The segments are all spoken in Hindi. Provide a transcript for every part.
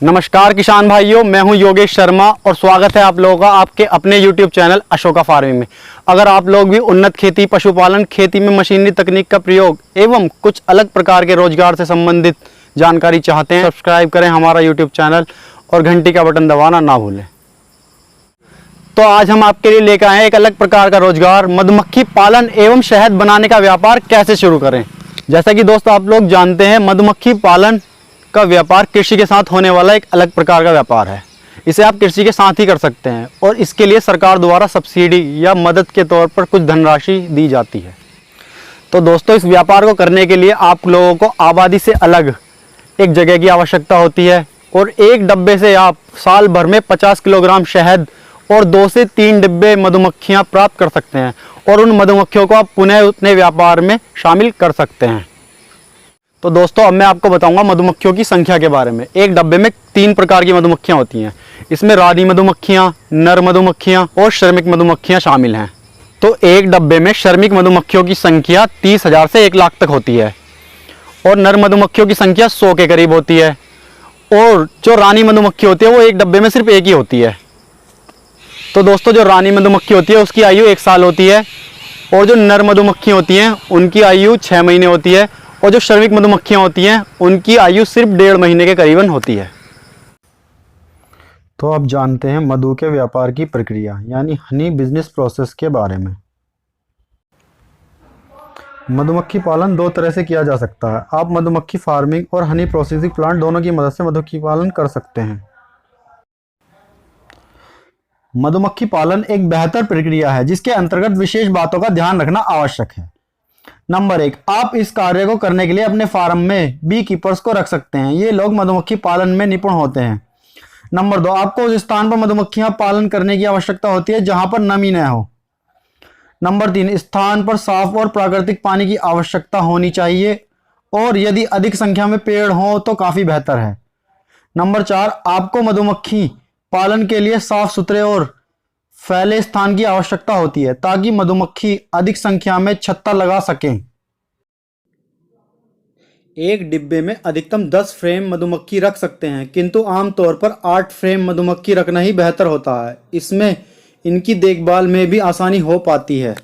नमस्कार किसान भाइयों, मैं हूं योगेश शर्मा और स्वागत है आप लोगों का आपके अपने YouTube चैनल अशोका फार्मिंग में। अगर आप लोग भी उन्नत खेती, पशुपालन, खेती में मशीनरी तकनीक का प्रयोग एवं कुछ अलग प्रकार के रोजगार से संबंधित जानकारी चाहते हैं, सब्सक्राइब करें हमारा YouTube चैनल और घंटी का बटन दबाना ना भूलें। तो आज हम आपके लिए लेकर आए हैं एक अलग प्रकार का रोजगार, मधुमक्खी पालन एवं शहद बनाने का व्यापार कैसे शुरू करें। जैसा कि दोस्तों आप लोग जानते हैं, मधुमक्खी पालन का व्यापार कृषि के साथ होने वाला एक अलग प्रकार का व्यापार है। इसे आप कृषि के साथ ही कर सकते हैं और इसके लिए सरकार द्वारा सब्सिडी या मदद के तौर पर कुछ धनराशि दी जाती है। तो दोस्तों, इस व्यापार को करने के लिए आप लोगों को आबादी से अलग एक जगह की आवश्यकता होती है और एक डब्बे से आप साल भर में 50 किलोग्राम शहद और 2 से 3 डिब्बे मधुमक्खियाँ प्राप्त कर सकते हैं और उन मधुमक्खियों को आप पुनः अपने व्यापार में शामिल कर सकते हैं। तो दोस्तों, अब मैं आपको बताऊंगा मधुमक्खियों की संख्या के बारे में। एक डब्बे में 3 प्रकार की मधुमक्खियां होती हैं। इसमें रानी मधुमक्खियां, नर मधुमक्खियां और श्रमिक मधुमक्खियां शामिल हैं। तो एक डब्बे में श्रमिक मधुमक्खियों की संख्या 30,000 से 1 लाख तक होती है और नर मधुमक्खियों की संख्या 100 के करीब होती है। और जो रानी मधुमक्खी होती है वो एक डब्बे में सिर्फ एक ही होती है। तो दोस्तों, जो रानी मधुमक्खी होती है उसकी आयु 1 साल होती है और जो नर मधुमक्खी होती हैं उनकी आयु 6 महीने होती है और जो श्रमिक मधुमक्खियां होती हैं उनकी आयु सिर्फ 1.5 महीने के करीबन होती है। तो अब जानते हैं मधु के व्यापार की प्रक्रिया यानी हनी बिजनेस प्रोसेस के बारे में। मधुमक्खी पालन 2 तरह से किया जा सकता है। आप मधुमक्खी फार्मिंग और हनी प्रोसेसिंग प्लांट दोनों की मदद से मधुमक्खी पालन कर सकते हैं। मधुमक्खी पालन एक बेहतर प्रक्रिया है जिसके अंतर्गत विशेष बातों का ध्यान रखना आवश्यक है। नंबर 1, आप इस कार्य को करने के लिए अपने फार्म में बी कीपर्स को रख सकते हैं। ये लोग मधुमक्खी पालन में निपुण होते हैं। नंबर 2, आपको उस स्थान पर मधुमक्खियां पालन करने की आवश्यकता होती है जहां पर नमी न हो। नंबर 3, स्थान पर साफ और प्राकृतिक पानी की आवश्यकता होनी चाहिए और यदि अधिक संख्या में पेड़ हो तो काफी बेहतर है। नंबर 4, आपको मधुमक्खी पालन के लिए साफ सुथरे और फैले स्थान की आवश्यकता होती है ताकि मधुमक्खी अधिक संख्या में छत्ता लगा सकें। एक डिब्बे में अधिकतम 10 फ्रेम मधुमक्खी रख सकते हैं, किंतु आमतौर पर 8 फ्रेम मधुमक्खी रखना ही बेहतर होता है। इसमें इनकी देखभाल में भी आसानी हो पाती है।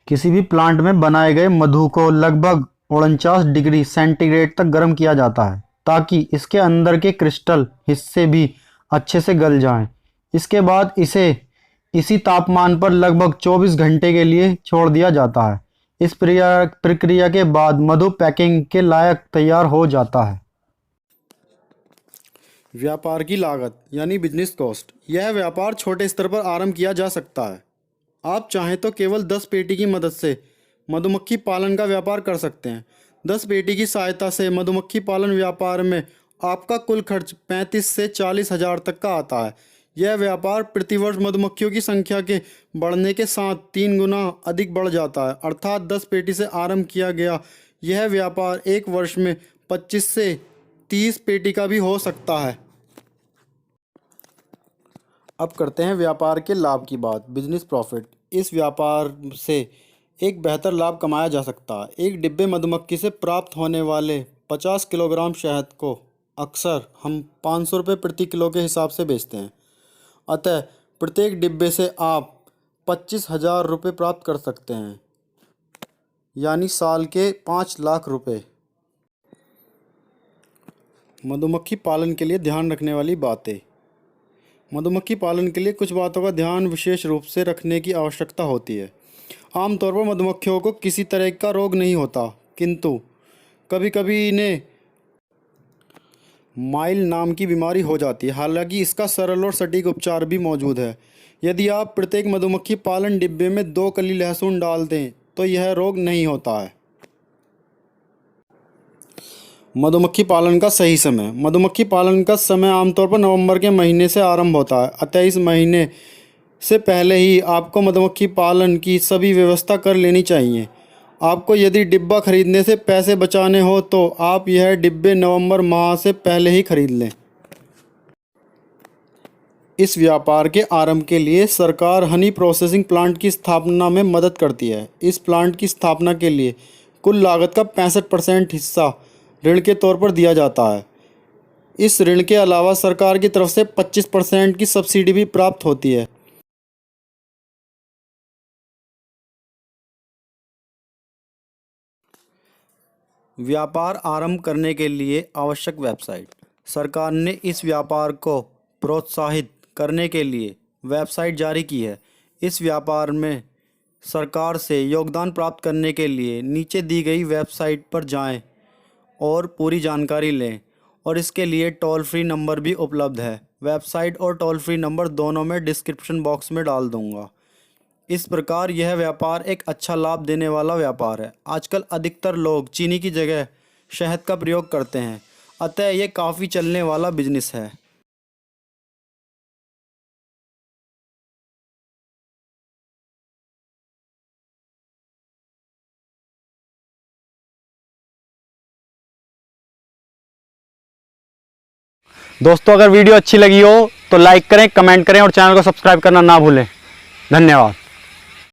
किसी भी प्लांट में बनाए गए मधु को लगभग 49 डिग्री सेंटीग्रेड तक गर्म किया जाता है ताकि इसके अंदर के क्रिस्टल हिस्से भी अच्छे से गल जाएं। इसके बाद इसे इसी तापमान पर लगभग 24 घंटे के लिए छोड़ दिया जाता है। इस प्रक्रिया के बाद मधु पैकिंग के लायक तैयार हो जाता है। व्यापार की लागत यानी बिजनेस कॉस्ट। यह व्यापार छोटे स्तर पर आरंभ किया जा सकता है। आप चाहें तो केवल 10 पेटी की मदद से मधुमक्खी पालन का व्यापार कर सकते हैं। 10 पेटी की सहायता से मधुमक्खी पालन व्यापार में आपका कुल खर्च 35 से 40 हज़ार तक का आता है। यह व्यापार प्रतिवर्ष मधुमक्खियों की संख्या के बढ़ने के साथ 3 गुना अधिक बढ़ जाता है। अर्थात 10 पेटी से आरंभ किया गया यह व्यापार एक वर्ष में 25 से 30 पेटी का भी हो सकता है। अब करते हैं व्यापार के लाभ की बात, बिजनेस प्रॉफिट। इस व्यापार से एक बेहतर लाभ कमाया जा सकता है। एक डिब्बे मधुमक्खी से प्राप्त होने वाले 50 किलोग्राम शहद को अक्सर हम 500 रुपये प्रति किलो के हिसाब से बेचते हैं। अतः प्रत्येक डिब्बे से आप 25,000 रुपये प्राप्त कर सकते हैं, यानी साल के 5 लाख रुपए। मधुमक्खी पालन के लिए ध्यान रखने वाली बातें। मधुमक्खी पालन के लिए कुछ बातों का ध्यान विशेष रूप से रखने की आवश्यकता होती है। आमतौर पर मधुमक्खियों को किसी तरह का रोग नहीं होता, किंतु कभी कभी इन्हें माइल नाम की बीमारी हो जाती है। हालांकि इसका सरल और सटीक उपचार भी मौजूद है। यदि आप प्रत्येक मधुमक्खी पालन डिब्बे में 2 कली लहसुन डाल दें तो यह रोग नहीं होता है। मधुमक्खी पालन का सही समय। मधुमक्खी पालन का समय आमतौर पर नवंबर के महीने से आरंभ होता है। अतः इस महीने से पहले ही आपको मधुमक्खी पालन की सभी व्यवस्था कर लेनी चाहिए। आपको यदि डिब्बा खरीदने से पैसे बचाने हो तो आप यह डिब्बे नवंबर माह से पहले ही खरीद लें। इस व्यापार के आरंभ के लिए सरकार हनी प्रोसेसिंग प्लांट की स्थापना में मदद करती है। इस प्लांट की स्थापना के लिए कुल लागत का 65% हिस्सा ऋण के तौर पर दिया जाता है। इस ऋण के अलावा सरकार की तरफ से 25% की सब्सिडी भी प्राप्त होती है। व्यापार आरंभ करने के लिए आवश्यक वेबसाइट। सरकार ने इस व्यापार को प्रोत्साहित करने के लिए वेबसाइट जारी की है। इस व्यापार में सरकार से योगदान प्राप्त करने के लिए नीचे दी गई वेबसाइट पर जाएं और पूरी जानकारी लें, और इसके लिए टोल फ्री नंबर भी उपलब्ध है। वेबसाइट और टोल फ्री नंबर दोनों में डिस्क्रिप्शन बॉक्स में डाल दूंगा। इस प्रकार यह व्यापार एक अच्छा लाभ देने वाला व्यापार है। आजकल अधिकतर लोग चीनी की जगह शहद का प्रयोग करते हैं, अतः यह काफ़ी चलने वाला बिजनेस है। दोस्तों, अगर वीडियो अच्छी लगी हो तो लाइक करें, कमेंट करें और चैनल को सब्सक्राइब करना ना भूलें। धन्यवाद।